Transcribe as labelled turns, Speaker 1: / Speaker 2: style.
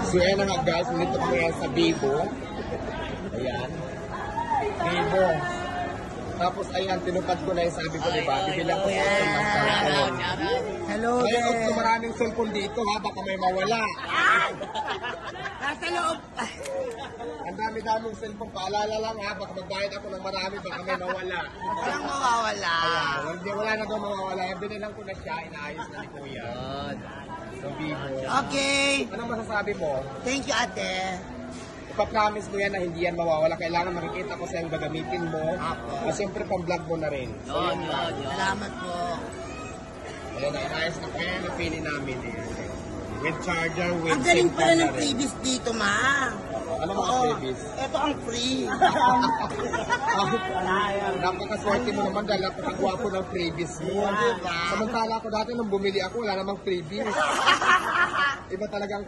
Speaker 1: So yan nga guys, nito ko yan sa Vivo. Ayan. Vivo. Tapos ayan, tinupad ko na yung sabi ko, diba? Bibilang ko sa cellphone.
Speaker 2: Hello,
Speaker 1: Ngayon, kung maraming cellphone dito, ha, baka may mawala.
Speaker 2: Nasa loob.
Speaker 1: Ang dami-daming cellphone. Paalala lang ha, baka magbayad ako ng marami, baka may mawala.
Speaker 2: Walang mawawala.
Speaker 1: Hindi, wala na daw mawawala. Binilang ko na siya, inaayos na ni Kuya. So, Vivo.
Speaker 2: Okay.
Speaker 1: Anong masasabi mo?
Speaker 2: Thank you, ate.
Speaker 1: Ipapromise mo yan na hindi yan mawawala. Kailangan makikita ko sa yung gagamitin mo. At siyempre, pang-vlog mo na rin. So, yun lang.
Speaker 2: Salamat po.
Speaker 1: Ayan, inaayos na kaya napili namin eh. With charger, with
Speaker 2: Ang galing
Speaker 1: SIM
Speaker 2: pala
Speaker 1: card
Speaker 2: ng
Speaker 1: na rin.
Speaker 2: freebies dito, ma.
Speaker 1: Ano mga freebies?
Speaker 2: Ito ang free.
Speaker 1: Napakaswerte mo naman dahil napakagwapo ng freebies mo.
Speaker 2: Diba?
Speaker 1: Samantala ako dati nung bumili ako, wala namang freebies. Iba talagang